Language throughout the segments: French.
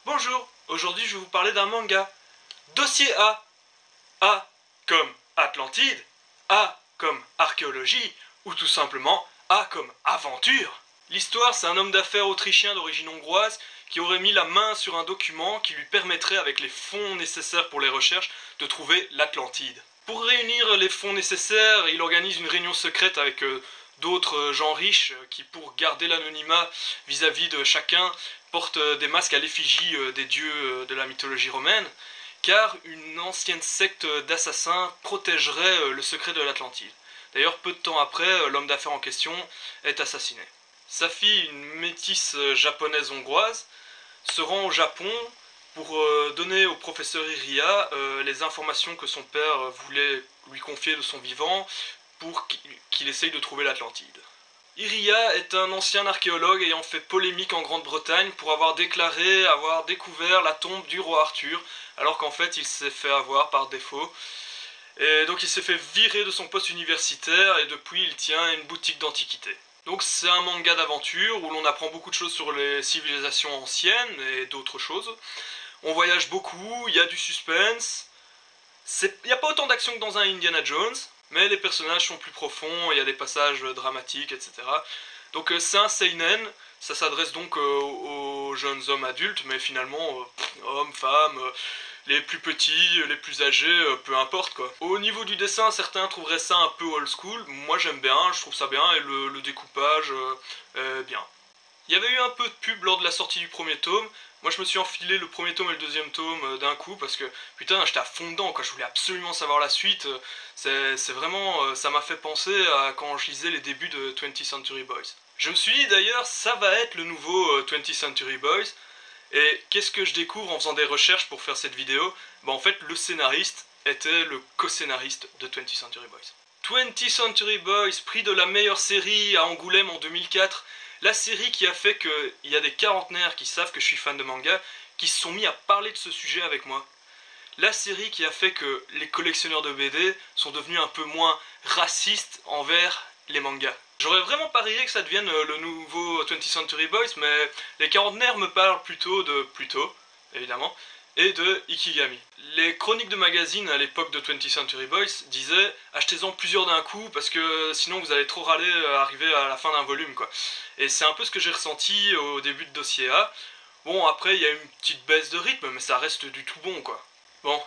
Bonjour, aujourd'hui je vais vous parler d'un manga. Dossier A. A comme Atlantide, A comme archéologie, ou tout simplement A comme aventure. L'histoire, c'est un homme d'affaires autrichien d'origine hongroise qui aurait mis la main sur un document qui lui permettrait, avec les fonds nécessaires pour les recherches, de trouver l'Atlantide. Pour réunir les fonds nécessaires, il organise une réunion secrète avec d'autres gens riches qui, pour garder l'anonymat vis-à-vis de chacun, portent des masques à l'effigie des dieux de la mythologie romaine, car une ancienne secte d'assassins protégerait le secret de l'Atlantide. D'ailleurs, peu de temps après, l'homme d'affaires en question est assassiné. Sa fille, une métisse japonaise-hongroise, se rend au Japon pour donner au professeur Iria les informations que son père voulait lui confier de son vivant pour qu'il essaye de trouver l'Atlantide. Iria est un ancien archéologue ayant fait polémique en Grande-Bretagne pour avoir déclaré avoir découvert la tombe du roi Arthur, alors qu'en fait il s'est fait avoir par défaut. Et donc il s'est fait virer de son poste universitaire et depuis il tient une boutique d'antiquités. Donc c'est un manga d'aventure où l'on apprend beaucoup de choses sur les civilisations anciennes et d'autres choses. On voyage beaucoup, il y a du suspense. Il n'y a pas autant d'action que dans un Indiana Jones, mais les personnages sont plus profonds, il y a des passages dramatiques, etc. Donc c'est un seinen, ça s'adresse donc aux jeunes hommes adultes, mais finalement, hommes, femmes, les plus petits, les plus âgés, peu importe quoi. Au niveau du dessin, certains trouveraient ça un peu old school, moi j'aime bien, je trouve ça bien, et le découpage, bien. Il y avait eu un peu de pub lors de la sortie du premier tome. Moi je me suis enfilé le premier tome et le deuxième tome d'un coup parce que putain j'étais à fond dedans quoi, je voulais absolument savoir la suite. C'est vraiment, ça m'a fait penser à quand je lisais les débuts de 20th Century Boys. Je me suis dit d'ailleurs ça va être le nouveau 20th Century Boys. Et qu'est-ce que je découvre en faisant des recherches pour faire cette vidéo? Bah en fait le scénariste était le co-scénariste de 20th Century Boys. 20th Century Boys, prix de la meilleure série à Angoulême en 2004. La série qui a fait qu'il y a des quarantenaires qui savent que je suis fan de manga, qui se sont mis à parler de ce sujet avec moi. La série qui a fait que les collectionneurs de BD sont devenus un peu moins racistes envers les mangas. J'aurais vraiment parié que ça devienne le nouveau 20th Century Boys, mais les quarantenaires me parlent plutôt de Pluto, évidemment, et de Ikigami. Les chroniques de magazines à l'époque de 20th Century Boys disaient « Achetez-en plusieurs d'un coup parce que sinon vous allez trop râler arriver à la fin d'un volume quoi ». Et c'est un peu ce que j'ai ressenti au début de Dossier A. Bon après il y a une petite baisse de rythme mais ça reste du tout bon quoi. Bon,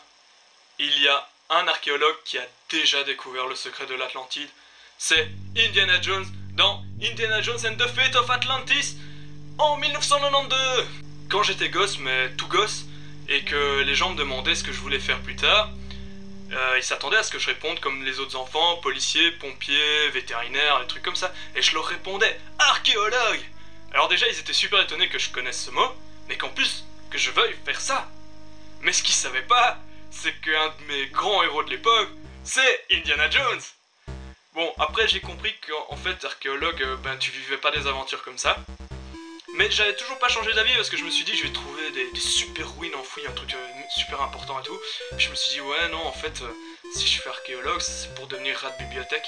il y a un archéologue qui a déjà découvert le secret de l'Atlantide. C'est Indiana Jones dans Indiana Jones and the Fate of Atlantis en 1992. Quand j'étais gosse, mais tout gosse, et que les gens me demandaient ce que je voulais faire plus tard, ils s'attendaient à ce que je réponde comme les autres enfants, policiers, pompiers, vétérinaires, des trucs comme ça, et je leur répondais archéologue. Alors déjà ils étaient super étonnés que je connaisse ce mot, mais qu'en plus que je veuille faire ça. Mais ce qu'ils savaient pas, c'est qu'un de mes grands héros de l'époque, c'est Indiana Jones. Bon après j'ai compris qu'en fait archéologue, ben tu vivais pas des aventures comme ça. Mais j'avais toujours pas changé d'avis parce que je me suis dit je vais trouver des super ruines enfouies, un truc super important et tout. Et je me suis dit ouais non en fait si je fais archéologue c'est pour devenir rat de bibliothèque.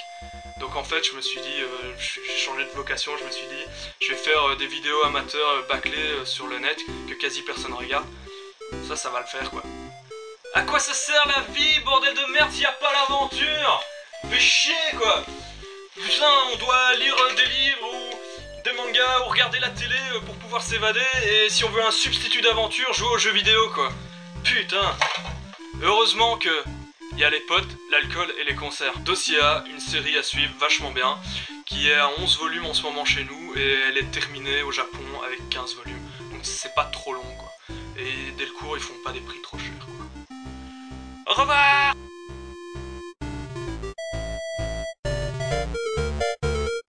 Donc en fait je me suis dit, j'ai changé de vocation, je me suis dit je vais faire des vidéos amateurs bâclées sur le net que quasi personne regarde. Ça va le faire quoi. À quoi ça sert la vie bordel de merde s'il y a pas l'aventure? Fais chier quoi. Putain on doit lire des livres ou des mangas ou regarder la télé pour pouvoir s'évader et si on veut un substitut d'aventure, jouer aux jeux vidéo quoi. Putain. Heureusement que il y a les potes, l'alcool et les concerts. Dossier A, une série à suivre vachement bien, qui est à 11 volumes en ce moment chez nous et elle est terminée au Japon avec 15 volumes. Donc c'est pas trop long quoi. Et dès le cours ils font pas des prix trop chers quoi. Au revoir.